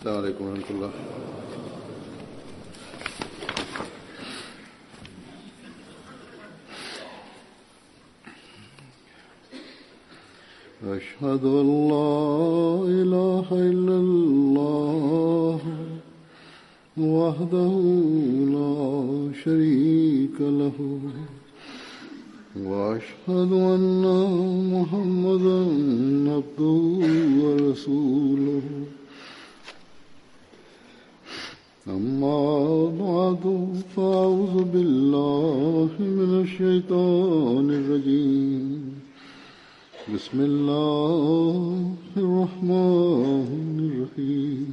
السلام عليكم ورحمة الله. أشهد أن لا إله إلا الله وحده لا شريك له وأشهد أن محمدا عبده ورسوله أما بعد فأعوذ بالله من الشيطان الرجيم بسم الله الرحمن الرحيم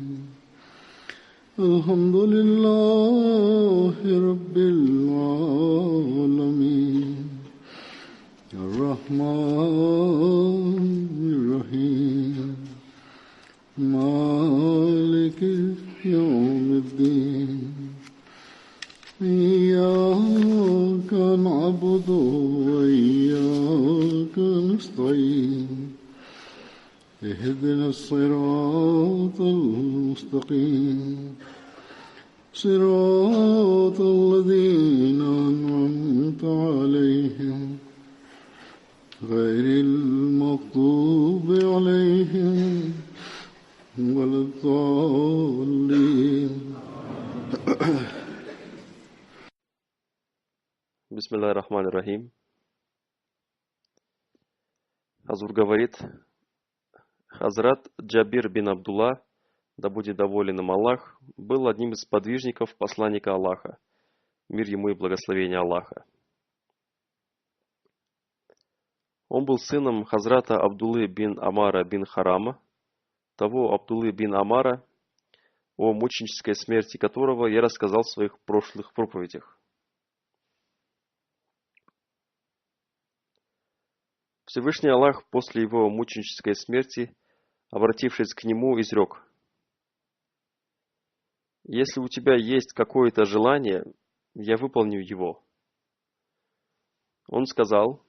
الحمد لله رب العالمين الرحمن الرحيم مالك يوم الدين إياك نعبد وإياك نستعين اهدنا الصراط المستقيم صراط الذين أنعمت عليهم غير المغضوب عليهم ولا الضالين. Бисмиллахир рахманир рахим. Хазур говорит: Хазрат Джабир бин Абдулла, да будет доволен им Аллах, был одним из сподвижников посланника Аллаха, мир ему и благословение Аллаха. Он был сыном Хазрата Абдуллы бин Амара бин Харама, того Абдуллы бин Амара, о мученической смерти которого я рассказал в своих прошлых проповедях. Всевышний Аллах после его мученической смерти, обратившись к нему, изрек: «Если у тебя есть какое-то желание, я выполню его». Он сказал: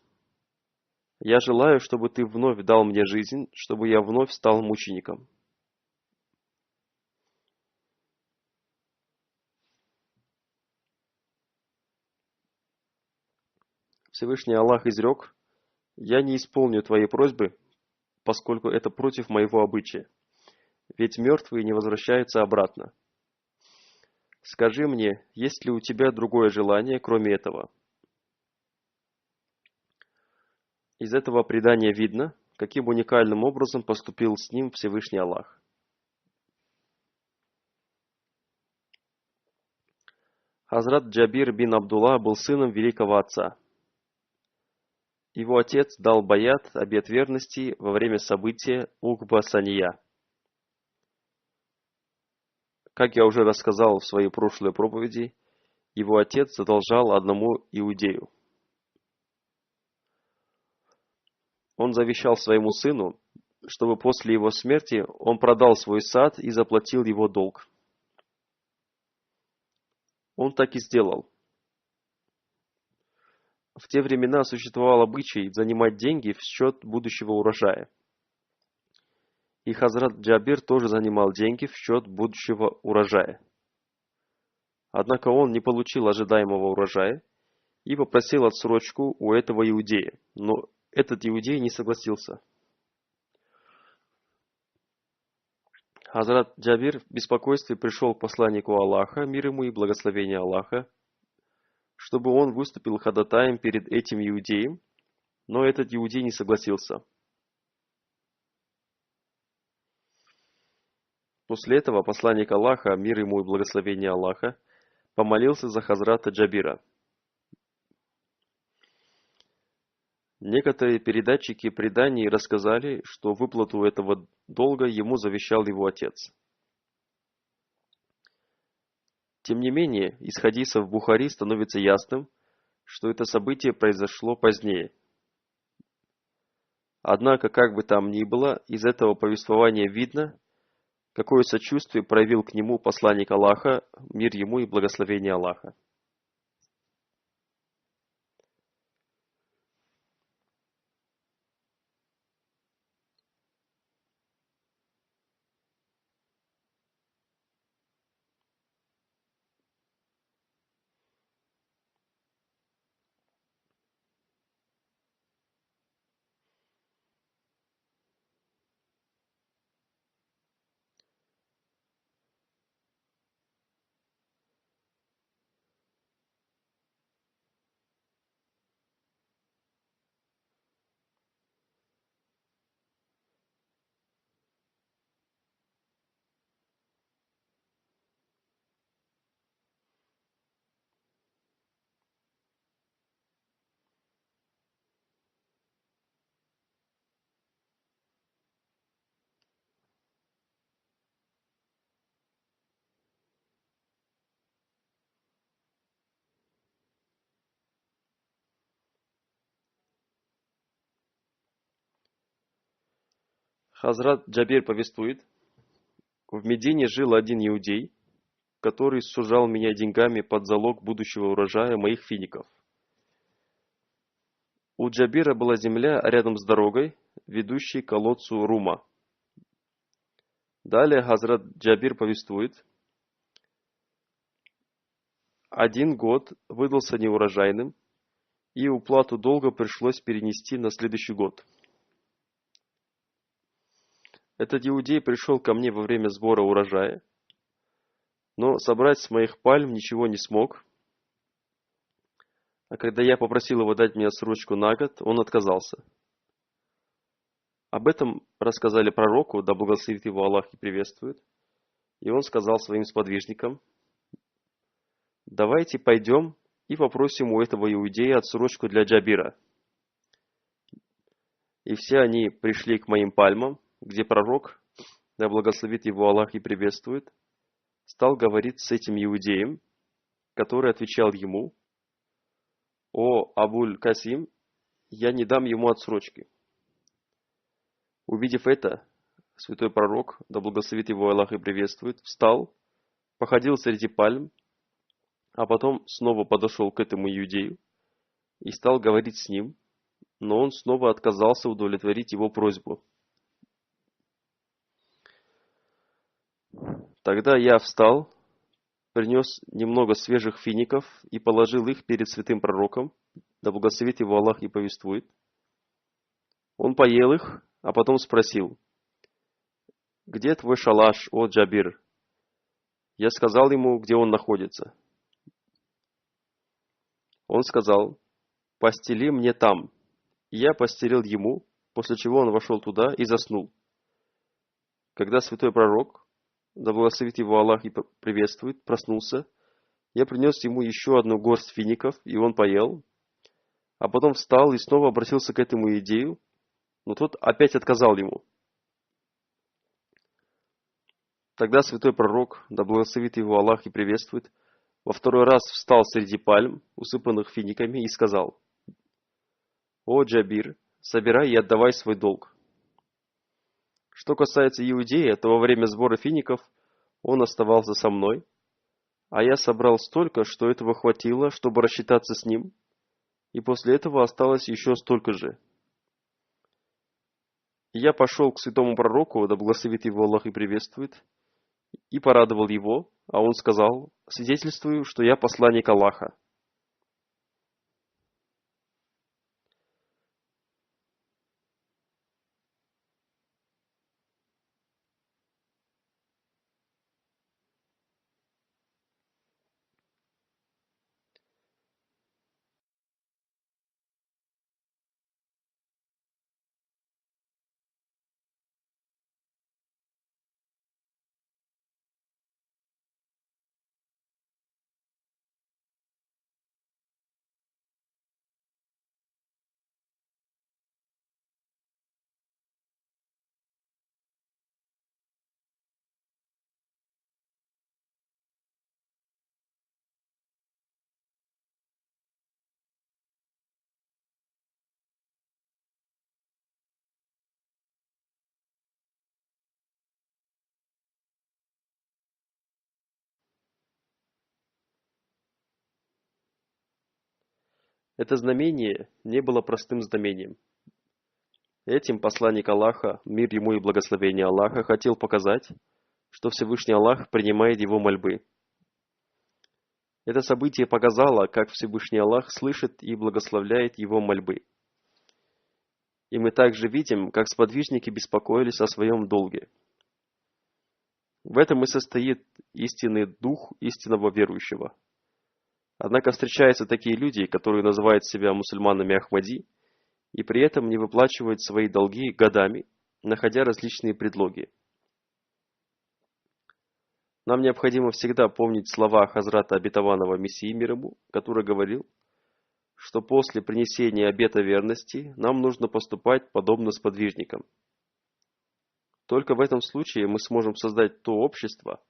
«Я желаю, чтобы ты вновь дал мне жизнь, чтобы я вновь стал мучеником». Всевышний Аллах изрек: «Я не исполню твоей просьбы, поскольку это против моего обычая, ведь мертвые не возвращаются обратно. Скажи мне, есть ли у тебя другое желание, кроме этого?» Из этого предания видно, каким уникальным образом поступил с ним Всевышний Аллах. Хазрат Джабир бин Абдулла был сыном великого отца. Его отец дал баят, обет верности, во время события Угба Сания. Как я уже рассказал в своей прошлой проповеди, его отец задолжал одному иудею. Он завещал своему сыну, чтобы после его смерти он продал свой сад и заплатил его долг. Он так и сделал. В те времена существовал обычай занимать деньги в счет будущего урожая. И Хазрат Джабир тоже занимал деньги в счет будущего урожая. Однако он не получил ожидаемого урожая и попросил отсрочку у этого иудея, но этот иудей не согласился. Хазрат Джабир в беспокойстве пришел к посланнику Аллаха, мир ему и благословение Аллаха, чтобы он выступил ходатаем перед этим иудеем, но этот иудей не согласился. После этого посланник Аллаха, мир ему и благословение Аллаха, помолился за Хазрата Джабира. Некоторые передатчики преданий рассказали, что выплату этого долга ему завещал его отец. Тем не менее, из хадисов Бухари становится ясным, что это событие произошло позднее. Однако, как бы там ни было, из этого повествования видно, какое сочувствие проявил к нему посланник Аллаха, мир ему и благословение Аллаха. Хазрат Джабир повествует, в Медине жил один иудей, который сужал меня деньгами под залог будущего урожая моих фиников. У Джабира была земля рядом с дорогой, ведущей к колодцу Рума. Далее Хазрат Джабир повествует, один год выдался неурожайным, и уплату долга пришлось перенести на следующий год. Этот иудей пришел ко мне во время сбора урожая, но собрать с моих пальм ничего не смог, а когда я попросил его дать мне отсрочку на год, он отказался. Об этом рассказали пророку, да благословит его Аллах и приветствует, и он сказал своим сподвижникам, давайте пойдем и попросим у этого иудея отсрочку для Джабира. И все они пришли к моим пальмам, где пророк, да благословит его Аллах и приветствует, стал говорить с этим иудеем, который отвечал ему, «О, Абуль-Касим, я не дам ему отсрочки». Увидев это, святой пророк, да благословит его Аллах и приветствует, встал, походил среди пальм, а потом снова подошел к этому иудею и стал говорить с ним, но он снова отказался удовлетворить его просьбу. Тогда я встал, принес немного свежих фиников и положил их перед святым пророком, да благословит его Аллах и повествует. Он поел их, а потом спросил, «Где твой шалаш, о Джабир?» Я сказал ему, где он находится. Он сказал, «Постели мне там». И я постелил ему, после чего он вошел туда и заснул. Когда святой пророк, да благословит его Аллах и приветствует, проснулся, я принес ему еще одну горсть фиников, и он поел, а потом встал и снова обратился к этому идею, но тот опять отказал ему. Тогда святой пророк, да благословит его Аллах и приветствует, во второй раз встал среди пальм, усыпанных финиками, и сказал, «О Джабир, собирай и отдавай свой долг». Что касается иудея, то во время сбора фиников он оставался со мной, а я собрал столько, что этого хватило, чтобы рассчитаться с ним, и после этого осталось еще столько же. И я пошел к святому пророку, да благословит его Аллах и приветствует, и порадовал его, а он сказал, свидетельствую, что я посланник Аллаха. Это знамение не было простым знамением. Этим посланник Аллаха, мир ему и благословение Аллаха, хотел показать, что Всевышний Аллах принимает его мольбы. Это событие показало, как Всевышний Аллах слышит и благословляет его мольбы. И мы также видим, как сподвижники беспокоились о своем долге. В этом и состоит истинный дух истинного верующего. Однако встречаются такие люди, которые называют себя мусульманами Ахмади, и при этом не выплачивают свои долги годами, находя различные предлоги. Нам необходимо всегда помнить слова Хазрата Обетованного Мессии мир ему, который говорил, что после принесения обета верности нам нужно поступать подобно сподвижникам. Только в этом случае мы сможем создать то общество,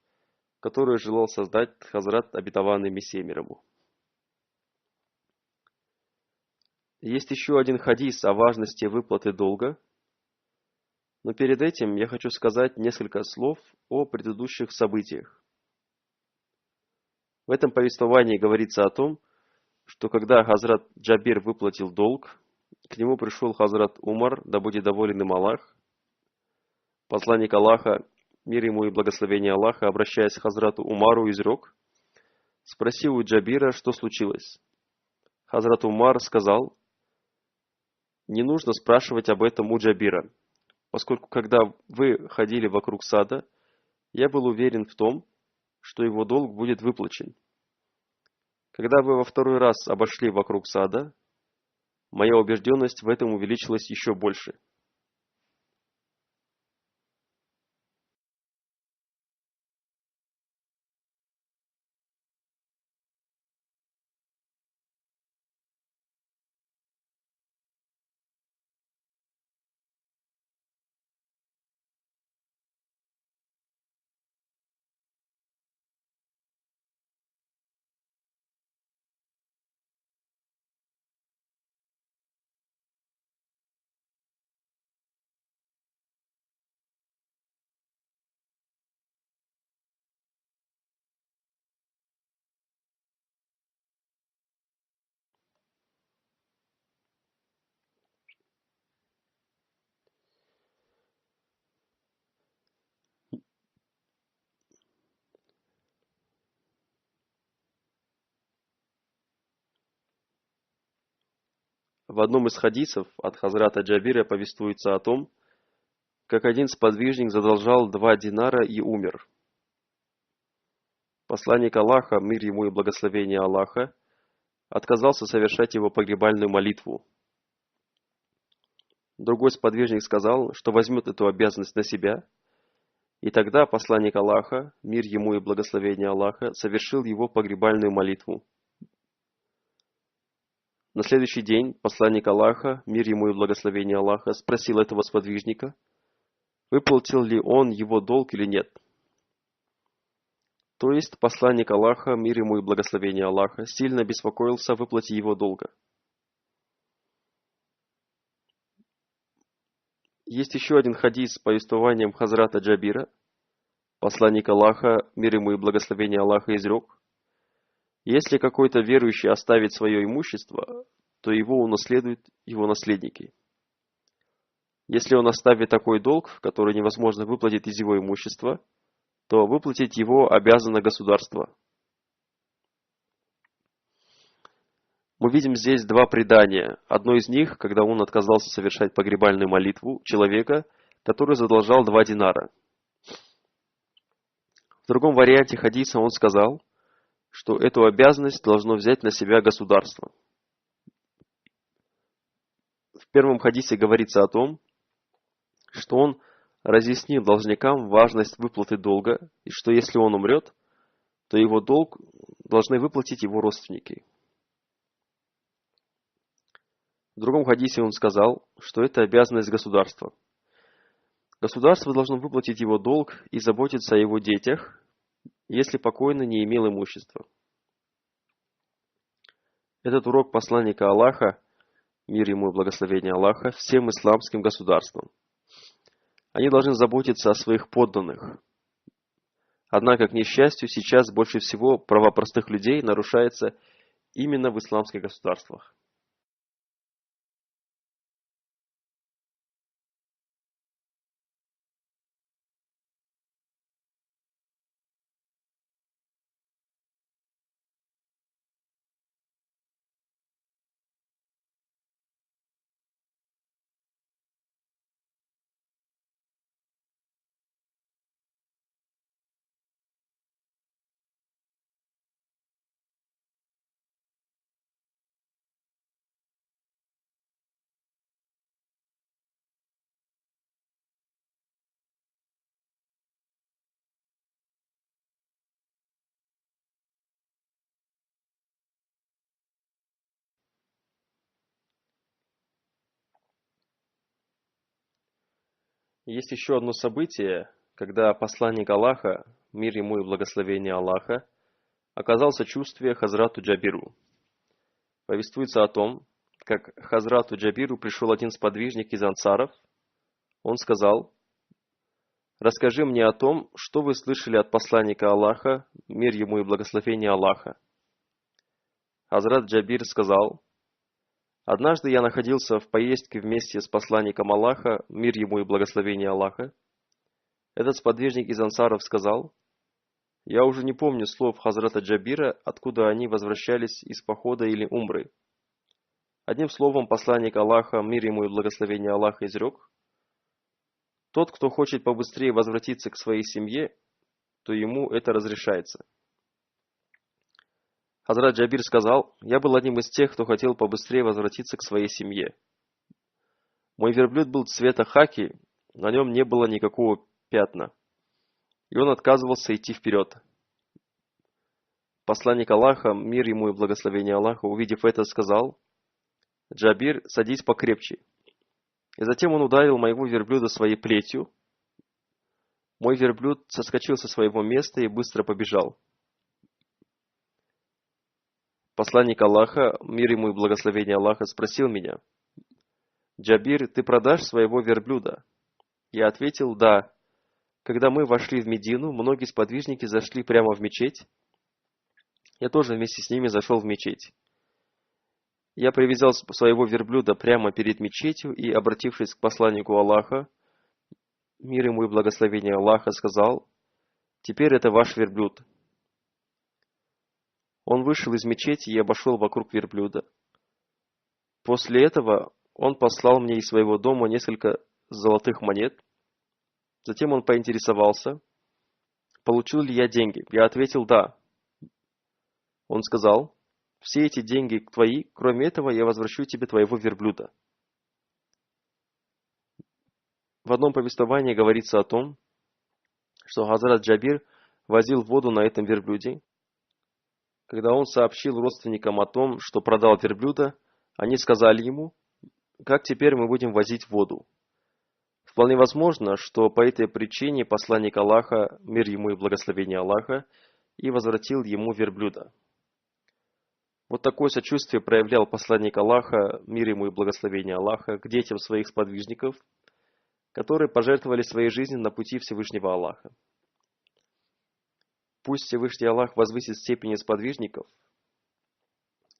которое желал создать Хазрат Обетованный Мессия мир ему. Есть еще один хадис о важности выплаты долга, Но перед этим я хочу сказать несколько слов о предыдущих событиях. В этом повествовании говорится о том, что когда Хазрат Джабир выплатил долг, к нему пришел Хазрат Умар, да будет доволен им Аллах. Посланник Аллаха, мир ему и благословение Аллаха, обращаясь к Хазрату Умару, изрек: спросил у Джабира, что случилось. Хазрат Умар сказал: не нужно спрашивать об этом у Джабира, поскольку когда вы ходили вокруг сада, я был уверен в том, что его долг будет выплачен. Когда вы во второй раз обошли вокруг сада, моя убежденность в этом увеличилась еще больше. В одном из хадисов от Хазрата Джабира повествуется о том, как один сподвижник задолжал 2 динара и умер. Посланник Аллаха, мир ему и благословение Аллаха, отказался совершать его погребальную молитву. Другой сподвижник сказал, что возьмет эту обязанность на себя, и тогда посланник Аллаха, мир ему и благословение Аллаха, совершил его погребальную молитву. На следующий день посланник Аллаха, мир ему и благословение Аллаха, спросил этого сподвижника, выплатил ли он его долг или нет. То есть посланник Аллаха, мир ему и благословение Аллаха, сильно беспокоился о выплате его долга. Есть еще один хадис с повествованием Хазрата Джабира. Посланник Аллаха, мир ему и благословение Аллаха, изрек: если какой-то верующий оставит свое имущество, то его унаследуют его наследники. Если он оставит такой долг, который невозможно выплатить из его имущества, то выплатить его обязано государство. Мы видим здесь 2 предания. Одно из них, когда он отказался совершать погребальную молитву человека, который задолжал 2 динара. В другом варианте хадиса он сказал, что эту обязанность должно взять на себя государство. В первом хадисе говорится о том, что он разъяснил должникам важность выплаты долга, и что если он умрет, то его долг должны выплатить его родственники. В другом хадисе он сказал, что это обязанность государства. Государство должно выплатить его долг и заботиться о его детях, если покойный не имел имущества. Этот урок посланника Аллаха, мир ему и благословение Аллаха, всем исламским государствам. Они должны заботиться о своих подданных. Однако, к несчастью, сейчас больше всего права простых людей нарушаются именно в исламских государствах. Есть еще одно событие, когда посланник Аллаха, мир ему и благословение Аллаха, оказал сочувствие Хазрату Джабиру. Повествуется о том, как Хазрату Джабиру пришел один сподвижник из ансаров, Он сказал: «Расскажи мне о том, что вы слышали от посланника Аллаха, мир ему и благословение Аллаха». Хазрат Джабир сказал: «Однажды я находился в поездке вместе с посланником Аллаха, мир ему и благословение Аллаха. Этот сподвижник из ансаров сказал: я уже не помню слов Хазрата Джабира, откуда они возвращались из похода или умры. Одним словом, посланник Аллаха, мир ему и благословение Аллаха, изрек: тот, кто хочет побыстрее возвратиться к своей семье, то ему это разрешается». Хазрат Джабир сказал: «Я был одним из тех, кто хотел побыстрее возвратиться к своей семье. Мой верблюд был цвета хаки, на нем не было никакого пятна, и он отказывался идти вперед». Посланник Аллаха, мир ему и благословение Аллаха, увидев это, сказал: «Джабир, садись покрепче». И затем он ударил моего верблюда своей плетью. Мой верблюд соскочил со своего места и быстро побежал. Посланник Аллаха, мир ему и благословение Аллаха, спросил меня: «Джабир, ты продашь своего верблюда?» Я ответил: «Да». Когда мы вошли в Медину, многие сподвижники зашли прямо в мечеть. Я тоже вместе с ними зашел в мечеть. Я привязал своего верблюда прямо перед мечетью и, обратившись к посланнику Аллаха, мир ему и благословение Аллаха, сказал: «Теперь это ваш верблюд». Он вышел из мечети и обошел вокруг верблюда. После этого он послал мне из своего дома несколько золотых монет. Затем он поинтересовался, получил ли я деньги. Я ответил: «Да». Он сказал: «Все эти деньги твои, кроме этого я возвращу тебе твоего верблюда». В одном повествовании говорится о том, что Хазрат Джабир возил воду на этом верблюде. Когда он сообщил родственникам о том, что продал верблюда, они сказали ему: «Как теперь мы будем возить воду?» Вполне возможно, что по этой причине посланник Аллаха, мир ему и благословение Аллаха, и возвратил ему верблюда. Вот такое сочувствие проявлял посланник Аллаха, мир ему и благословение Аллаха, к детям своих сподвижников, которые пожертвовали своей жизнью на пути Всевышнего Аллаха. Пусть Всевышний Аллах возвысит степени сподвижников.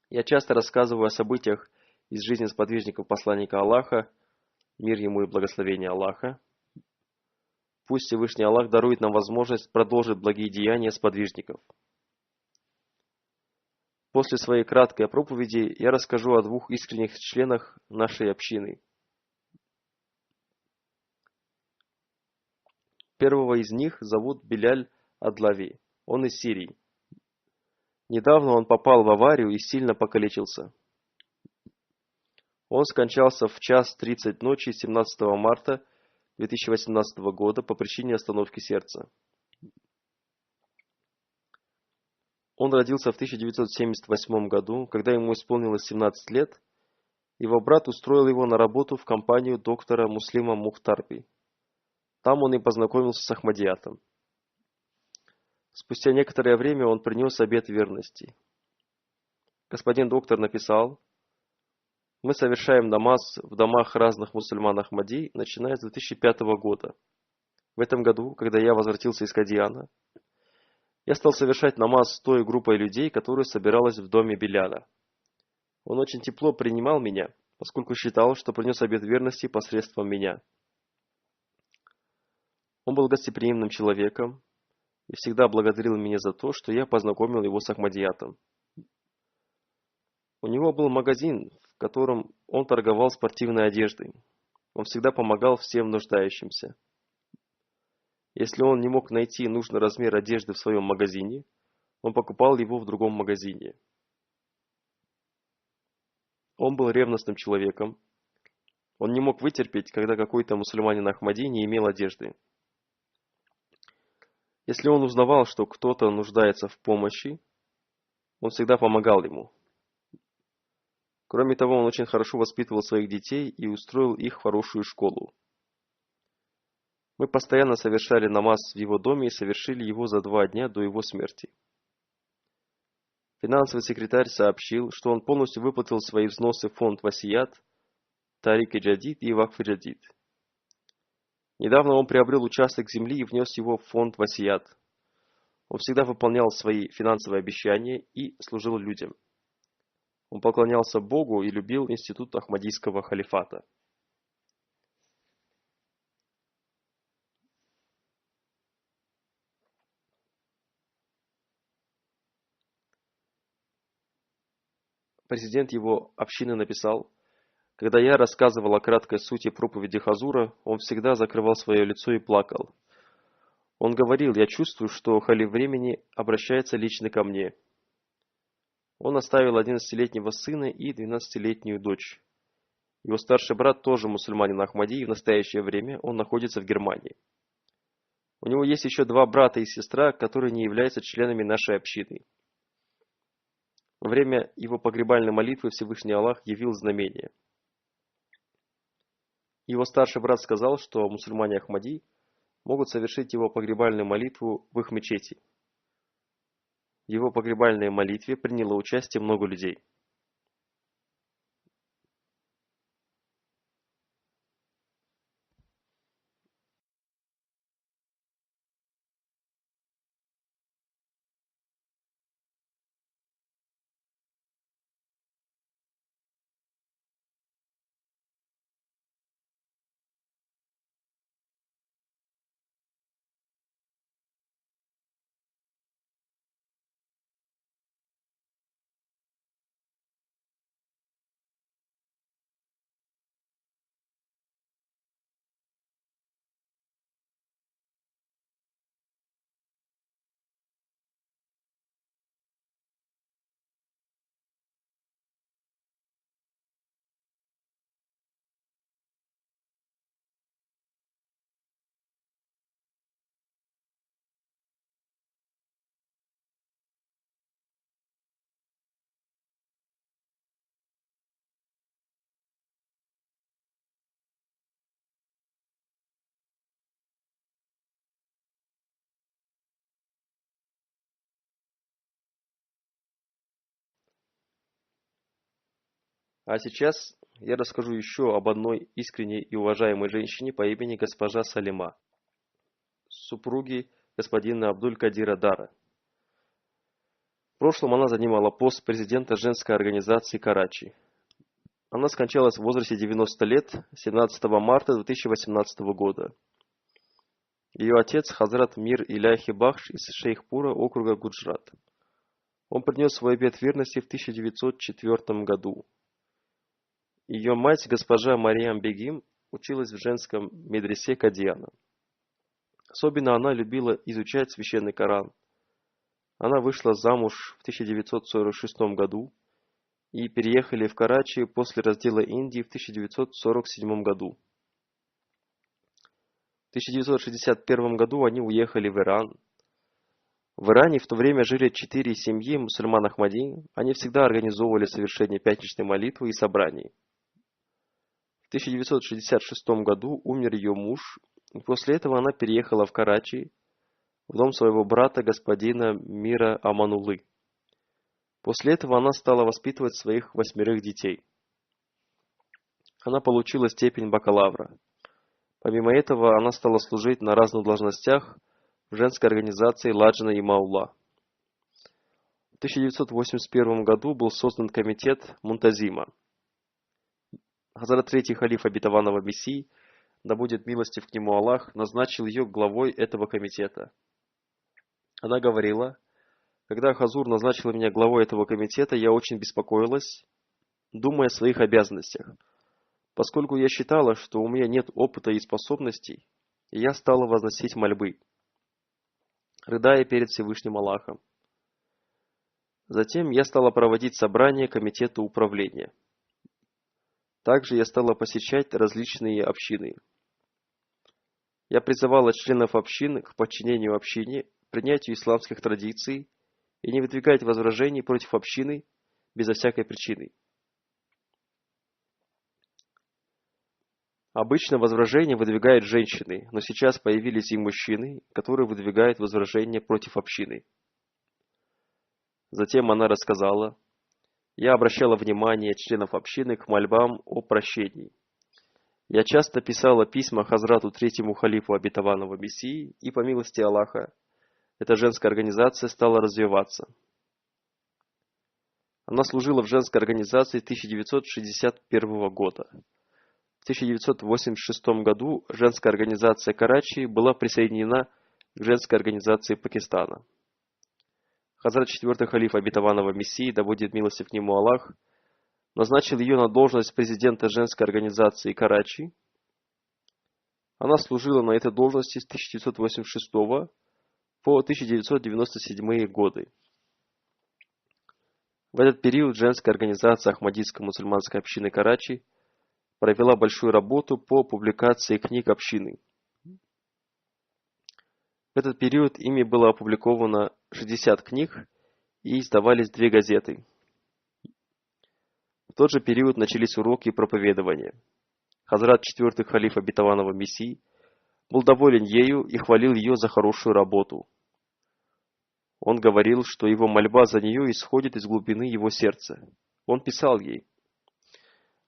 Я часто рассказываю о событиях из жизни сподвижников посланника Аллаха, мир ему и благословение Аллаха. Пусть Всевышний Аллах дарует нам возможность продолжить благие деяния сподвижников. После своей краткой проповеди я расскажу о двух искренних членах нашей общины. Первого из них зовут Биляль Адлави. Он из Сирии. Недавно он попал в аварию и сильно покалечился. Он скончался в 1:30 ночи 17 марта 2018 года по причине остановки сердца. Он родился в 1978 году, когда ему исполнилось 17 лет. Его брат устроил его на работу в компанию доктора Муслима Мухтарби. Там он и познакомился с Ахмадиятом. Спустя некоторое время он принес обет верности. Господин доктор написал: «Мы совершаем намаз в домах разных мусульман Ахмади, начиная с 2005 года. В этом году, когда я возвратился из Кадьяна, я стал совершать намаз с той группой людей, которая собиралась в доме Биляля. Он очень тепло принимал меня, поскольку считал, что принес обет верности посредством меня. Он был гостеприимным человеком и всегда благодарил меня за то, что я познакомил его с Ахмадиятом. У него был магазин, в котором он торговал спортивной одеждой. Он всегда помогал всем нуждающимся. Если он не мог найти нужный размер одежды в своем магазине, он покупал его в другом магазине. Он был ревностным человеком. Он не мог вытерпеть, когда какой-то мусульманин Ахмади не имел одежды. Если он узнавал, что кто-то нуждается в помощи, он всегда помогал ему. Кроме того, он очень хорошо воспитывал своих детей и устроил их в хорошую школу. Мы постоянно совершали намаз в его доме и совершили его за 2 дня до его смерти. Финансовый секретарь сообщил, что он полностью выплатил свои взносы в фонд Васият, Тарик-и-Джадид и Вакф-и-Джадид. Недавно он приобрел участок земли и внес его в фонд Васият. Он всегда выполнял свои финансовые обещания и служил людям. Он поклонялся Богу и любил институт Ахмадийского халифата. Президент его общины написал: «Когда я рассказывал о краткой сути проповеди Хазура, он всегда закрывал свое лицо и плакал. Он говорил: я чувствую, что халиф времени обращается лично ко мне». Он оставил 11-летнего сына и 12-летнюю дочь. Его старший брат тоже мусульманин Ахмади, и в настоящее время он находится в Германии. У него есть еще 2 брата и сестра, которые не являются членами нашей общины. Во время его погребальной молитвы Всевышний Аллах явил знамение. Его старший брат сказал, что мусульмане Ахмади могут совершить его погребальную молитву в их мечети. В его погребальной молитве приняло участие много людей. А сейчас я расскажу еще об одной искренней и уважаемой женщине по имени госпожа Салима, супруги господина Абдуль-Кадира Дара. В прошлом она занимала пост президента женской организации Карачи. Она скончалась в возрасте 90 лет 17 марта 2018 года. Ее отец Хазрат Мир Иляхи Бахш из Шейхпура, округа Гуджрат. Он принес свой обет верности в 1904 году. Ее мать, госпожа Мариам Бегим, училась в женском медресе Кадьяна. Особенно она любила изучать священный Коран. Она вышла замуж в 1946 году и переехали в Карачи после раздела Индии в 1947 году. В 1961 году они уехали в Иран. В Иране в то время жили 4 семьи мусульман Ахмади. Они всегда организовывали совершение пятничной молитвы и собраний. В 1966 году умер ее муж, и после этого она переехала в Карачи, в дом своего брата господина Мира Аманулы. После этого она стала воспитывать своих 8 детей. Она получила степень бакалавра. Помимо этого, она стала служить на разных должностях в женской организации Ладжна и Маула. В 1981 году был создан комитет Мунтазима. Хазрат Третий халиф обетованного Мессии, да будет милостив к нему Аллах, назначил ее главой этого комитета. Она говорила: когда Хазур назначил меня главой этого комитета, я очень беспокоилась, думая о своих обязанностях, поскольку я считала, что у меня нет опыта и способностей, и я стала возносить мольбы, рыдая перед Всевышним Аллахом. Затем я стала проводить собрания комитета управления. Также я стала посещать различные общины. Я призывала членов общин к подчинению общине, принятию исламских традиций и не выдвигать возражений против общины безо всякой причины. Обычно возражения выдвигают женщины, но сейчас появились и мужчины, которые выдвигают возражения против общины. Затем она рассказала: я обращала внимание членов общины к мольбам о прощении. Я часто писала письма Хазрату третьему халифу обетованного Мессии, и по милости Аллаха эта женская организация стала развиваться. Она служила в женской организации 1961 года. В 1986 году женская организация Карачи была присоединена к женской организации Пакистана. Хазрат четвертый халиф обетованного Мессии, да будет милостив к нему Аллах, назначил ее на должность президента женской организации Карачи. Она служила на этой должности с 1986 по 1997 годы. В этот период женская организация Ахмадийской мусульманской общины Карачи провела большую работу по публикации книг общины. В этот период ими было опубликовано 60 книг и издавались 2 газеты. В тот же период начались уроки проповедования. Хазрат четвертый халиф обетованного Мессии был доволен ею и хвалил ее за хорошую работу. Он говорил, что его мольба за нее исходит из глубины его сердца. Он писал ей: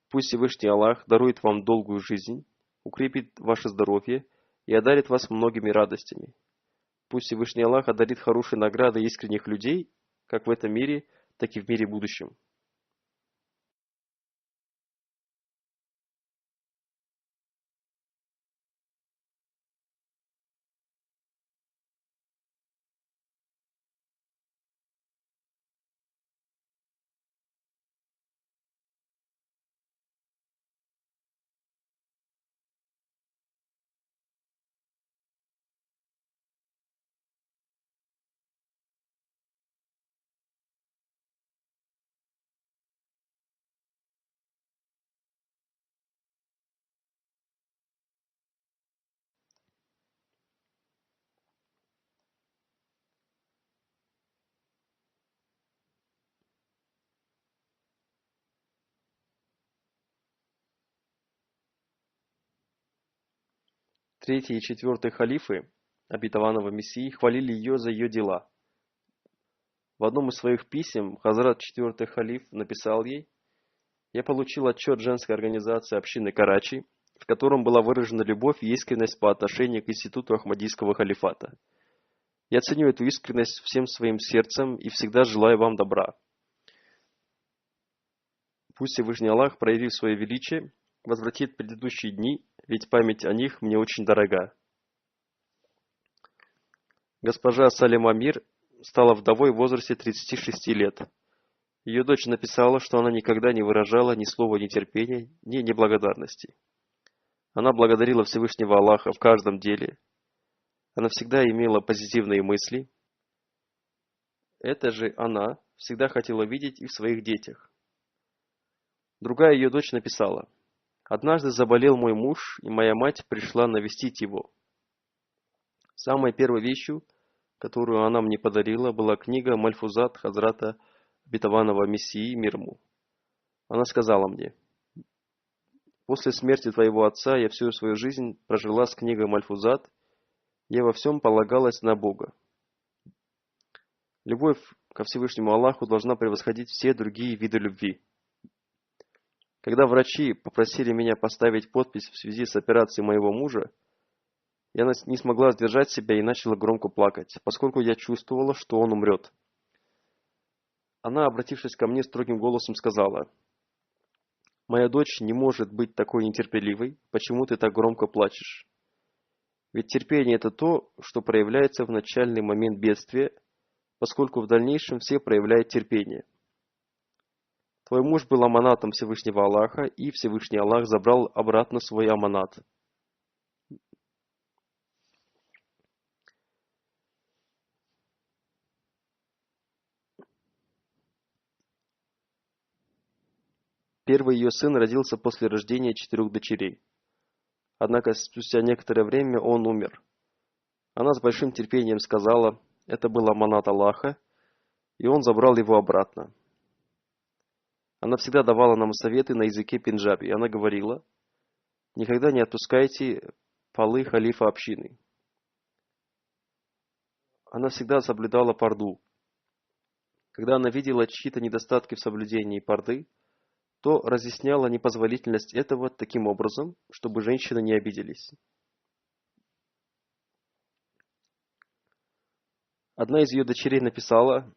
«Пусть Всевышний Аллах дарует вам долгую жизнь, укрепит ваше здоровье и одарит вас многими радостями. Пусть Всевышний Аллах одарит хорошие награды искренних людей, как в этом мире, так и в мире будущем». Третий и четвертый халифы обетованного Мессии хвалили ее за ее дела. В одном из своих писем Хазрат четвертый халиф написал ей: «Я получил отчет женской организации общины Карачи, в котором была выражена любовь и искренность по отношению к институту Ахмадийского халифата. Я ценю эту искренность всем своим сердцем и всегда желаю вам добра. Пусть Всевышний Аллах, проявив свое величие, возвратит предыдущие дни, ведь память о них мне очень дорога». Госпожа Салима Мир стала вдовой в возрасте 36 лет. Ее дочь написала, что она никогда не выражала ни слова нетерпения, ни неблагодарности. Она благодарила Всевышнего Аллаха в каждом деле. Она всегда имела позитивные мысли. Это же она всегда хотела видеть и в своих детях. Другая ее дочь написала: «Однажды заболел мой муж, и моя мать пришла навестить его. Самой первой вещью, которую она мне подарила, была книга Мальфузат Хазрата обетованного Мессии мир ему. Она сказала мне: после смерти твоего отца я всю свою жизнь прожила с книгой Мальфузат, я во всем полагалась на Бога. Любовь ко Всевышнему Аллаху должна превосходить все другие виды любви. Когда врачи попросили меня поставить подпись в связи с операцией моего мужа, я не смогла сдержать себя и начала громко плакать, поскольку я чувствовала, что он умрет. Она, обратившись ко мне, строгим голосом сказала: «Моя дочь не может быть такой нетерпеливой, почему ты так громко плачешь? Ведь терпение – это то, что проявляется в начальный момент бедствия, поскольку в дальнейшем все проявляют терпение. Твой муж был аманатом Всевышнего Аллаха, и Всевышний Аллах забрал обратно свой аманат. Первый ее сын родился после рождения 4 дочерей. Однако спустя некоторое время он умер. Она с большим терпением сказала: это был аманат Аллаха, и он забрал его обратно. Она всегда давала нам советы на языке пенджаби. Она говорила: никогда не отпускайте полы халифа общины. Она всегда соблюдала парду. Когда она видела чьи-то недостатки в соблюдении парды, то разъясняла непозволительность этого таким образом, чтобы женщины не обиделись. Одна из ее дочерей написала: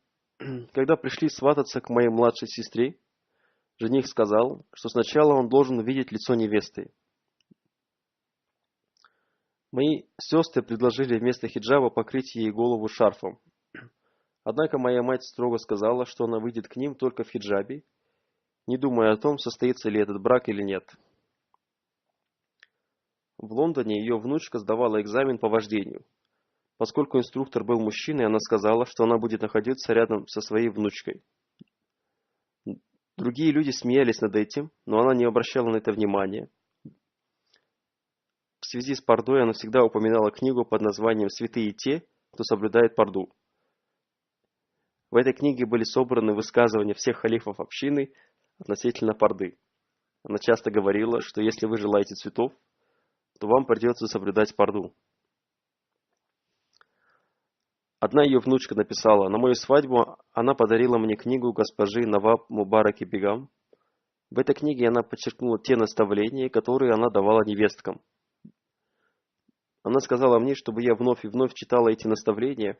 когда пришли свататься к моей младшей сестре, жених сказал, что сначала он должен увидеть лицо невесты. Мои сестры предложили вместо хиджаба покрыть ей голову шарфом. Однако моя мать строго сказала, что она выйдет к ним только в хиджабе, не думая о том, состоится ли этот брак или нет. В Лондоне ее внучка сдавала экзамен по вождению. Поскольку инструктор был мужчиной, она сказала, что она будет находиться рядом со своей внучкой. Другие люди смеялись над этим, но она не обращала на это внимания. В связи с пардой она всегда упоминала книгу под названием «Святые те, кто соблюдает парду». В этой книге были собраны высказывания всех халифов общины относительно парды. Она часто говорила, что если вы желаете цветов, то вам придется соблюдать парду. Одна ее внучка написала: на мою свадьбу она подарила мне книгу госпожи Наваб Мубараки Бегам. В этой книге она подчеркнула те наставления, которые она давала невесткам. Она сказала мне, чтобы я вновь и вновь читала эти наставления.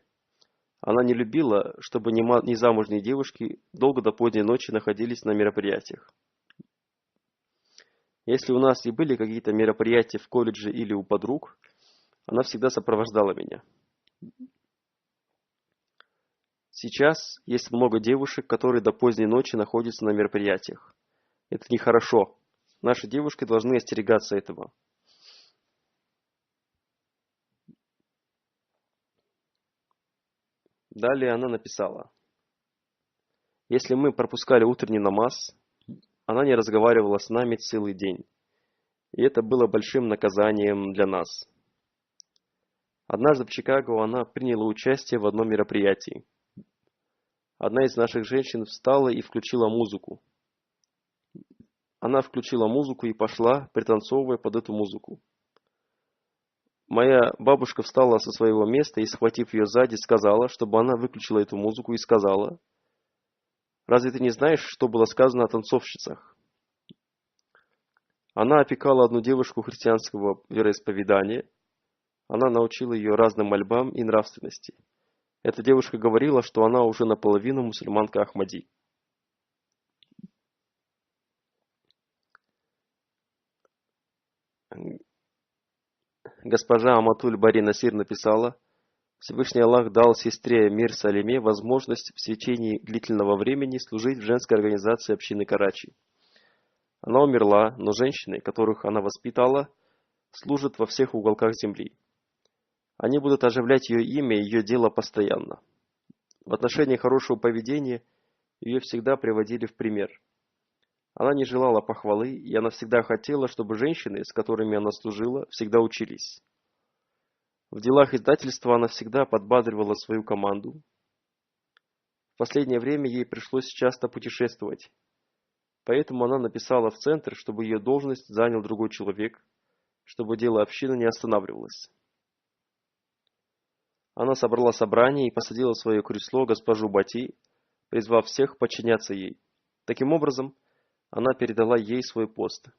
Она не любила, чтобы незамужние девушки долго до поздней ночи находились на мероприятиях. Если у нас и были какие-то мероприятия в колледже или у подруг, она всегда сопровождала меня. Сейчас есть много девушек, которые до поздней ночи находятся на мероприятиях. Это нехорошо. Наши девушки должны остерегаться этого. Далее она написала: если мы пропускали утренний намаз, она не разговаривала с нами целый день. И это было большим наказанием для нас. Однажды в Чикаго она приняла участие в одном мероприятии. Одна из наших женщин встала и включила музыку. Она включила музыку и пошла, пританцовывая под эту музыку. Моя бабушка встала со своего места и, схватив ее сзади, сказала, чтобы она выключила эту музыку, и сказала: «Разве ты не знаешь, что было сказано о танцовщицах?» Она опекала одну девушку христианского вероисповедания. Она научила ее разным мольбам и нравственности. Эта девушка говорила, что она уже наполовину мусульманка Ахмади. Госпожа Аматуль Бари Насир написала: Всевышний Аллах дал сестре Мир Салиме возможность в течение длительного времени служить в женской организации общины Карачи. Она умерла, но женщины, которых она воспитала, служат во всех уголках земли. Они будут оживлять ее имя и ее дело постоянно. В отношении хорошего поведения ее всегда приводили в пример. Она не желала похвалы, и она всегда хотела, чтобы женщины, с которыми она служила, всегда учились. В делах издательства она всегда подбадривала свою команду. В последнее время ей пришлось часто путешествовать. Поэтому она написала в центр, чтобы ее должность занял другой человек, чтобы дело общины не останавливалось. Она собрала собрание и посадила в свое кресло госпожу Бати, призвав всех подчиняться ей. Таким образом, она передала ей свой пост.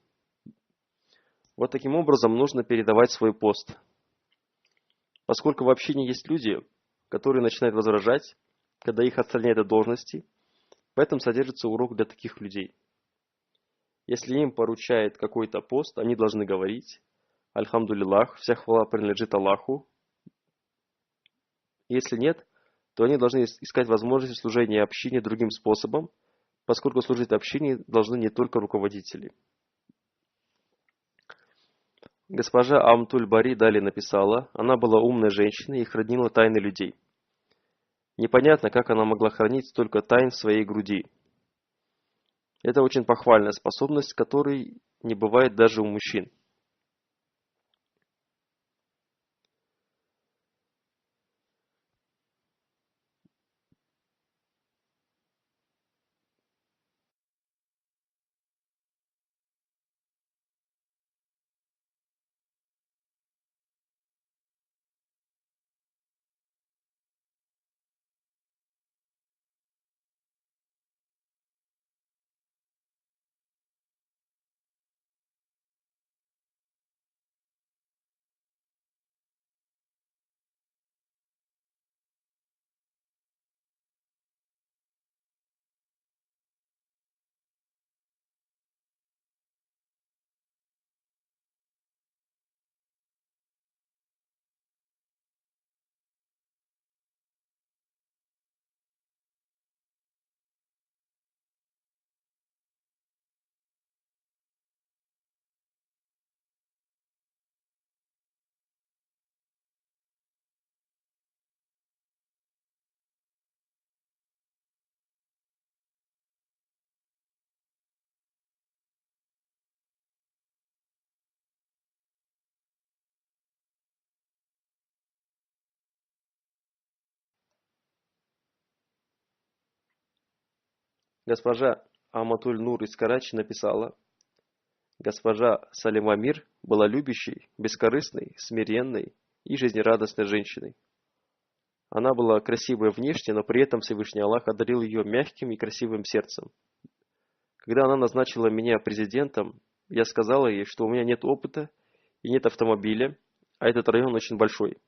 Вот таким образом нужно передавать свой пост. Поскольку в общине есть люди, которые начинают возражать, когда их отстраняют от должности, в этом содержится урок для таких людей. Если им поручает какой-то пост, они должны говорить: «Альхамдулиллах, вся хвала принадлежит Аллаху». Если нет, то они должны искать возможности служения общине другим способом, поскольку служить общине должны не только руководители. Госпожа Амтуль Бари далее написала: она была умной женщиной и хранила тайны людей. Непонятно, как она могла хранить столько тайн в своей груди. Это очень похвальная способность, которой не бывает даже у мужчин. Госпожа Аматуль Нур из Карачи написала: госпожа Салима Мир была любящей, бескорыстной, смиренной и жизнерадостной женщиной. Она была красивой внешне, но при этом Всевышний Аллах одарил ее мягким и красивым сердцем. Когда она назначила меня президентом, я сказала ей, что у меня нет опыта и нет автомобиля, а этот район очень большой.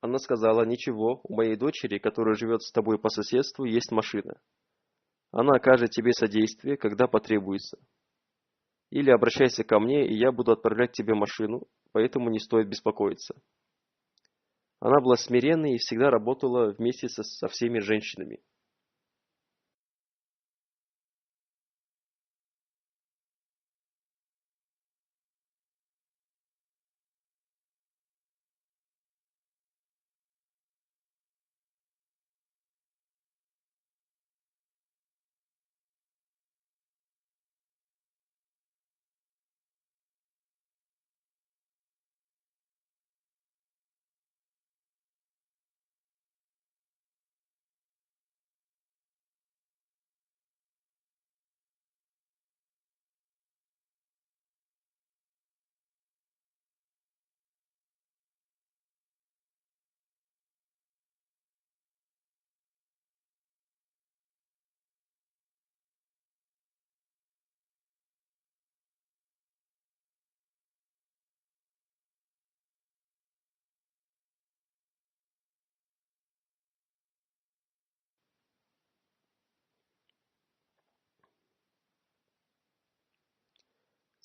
Она сказала: ничего, у моей дочери, которая живет с тобой по соседству, есть машина. Она окажет тебе содействие, когда потребуется. Или обращайся ко мне, и я буду отправлять тебе машину, поэтому не стоит беспокоиться. Она была смиренной и всегда работала вместе со всеми женщинами.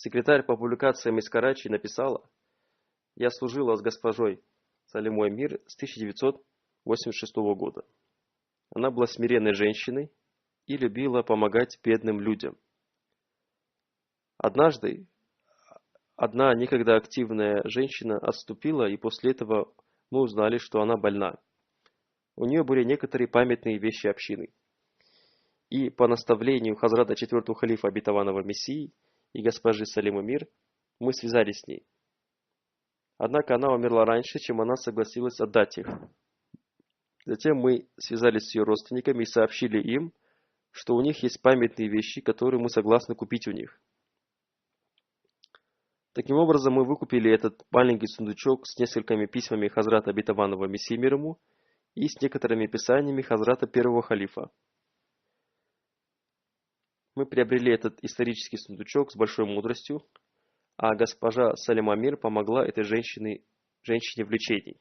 Секретарь по публикациям из Карачи написала: я служила с госпожой Салимой Мир с 1986 года. Она была смиренной женщиной и любила помогать бедным людям. Однажды одна некогда активная женщина отступила, и после этого мы узнали, что она больна. У нее были некоторые памятные вещи общины. И по наставлению Хазрата четвертого халифа обетованного Мессии и госпожи Салимы Мир мы связались с ней. Однако она умерла раньше, чем она согласилась отдать их. Затем мы связались с ее родственниками и сообщили им, что у них есть памятные вещи, которые мы согласны купить у них. Таким образом, мы выкупили этот маленький сундучок с несколькими письмами Хазрата обетованного Мессии мир ему и с некоторыми писаниями Хазрата первого халифа. Мы приобрели этот исторический сундучок с большой мудростью, а госпожа Салима Мир помогла этой женщине в лечении.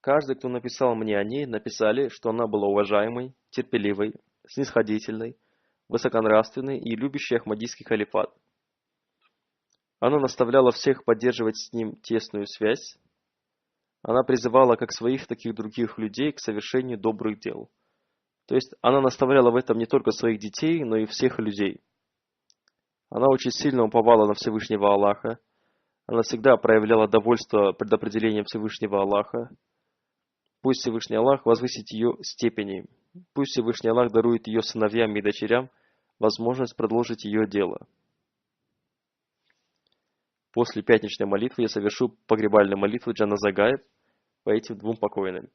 Каждый, кто написал мне о ней, написали, что она была уважаемой, терпеливой, снисходительной, высоконравственной и любящей Ахмадийский халифат. Она наставляла всех поддерживать с ним тесную связь. Она призывала как своих, так и других людей к совершению добрых дел. То есть она наставляла в этом не только своих детей, но и всех людей. Она очень сильно уповала на Всевышнего Аллаха. Она всегда проявляла довольство предопределением Всевышнего Аллаха. Пусть Всевышний Аллах возвысит ее степени. Пусть Всевышний Аллах дарует ее сыновьям и дочерям возможность продолжить ее дело. После пятничной молитвы я совершу погребальную молитву Джаназа Гаиб по этим двум покойным.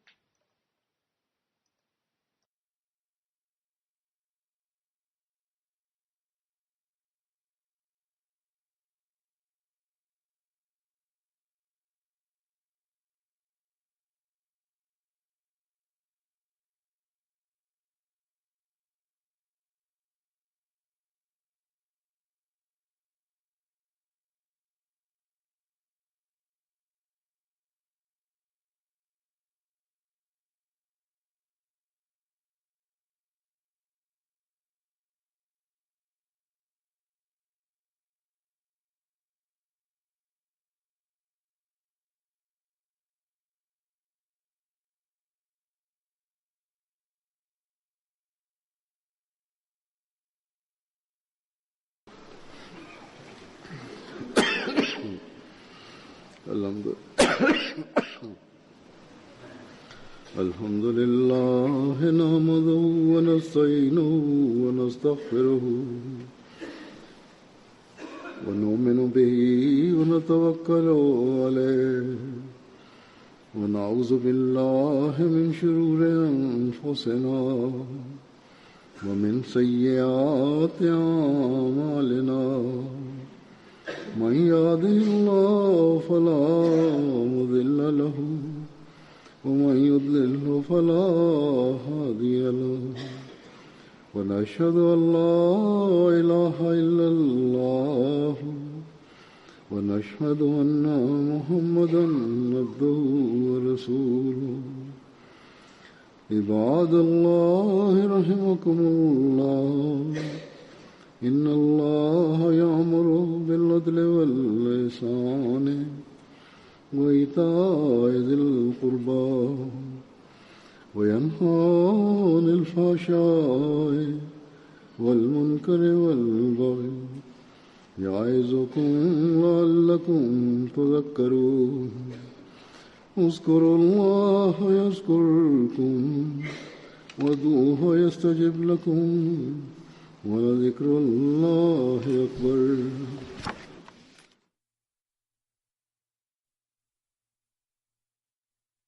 الحمد لله نحمده ونستعينه ونستغفره ونؤمن به ونتوكل عليه ونعوذ بالله من شرور أنفسنا ومن سيئات أعمالنا من يهده الله فلا مضل له ومن يضلله فلا هادي له ونشهد أن لا إله إلا الله ونشهد أن محمدا عبده ورسوله عباد الله رحمكم الله إن الله يأمر بالعدل والإحسان وإيتاء ذي القربى وينهى عن الفحشاء والمنكر والبغي يعظكم لعلكم تذكرون اذكروا الله يذكركم وادعوه يستجب لكم ولذكر الله أكبر.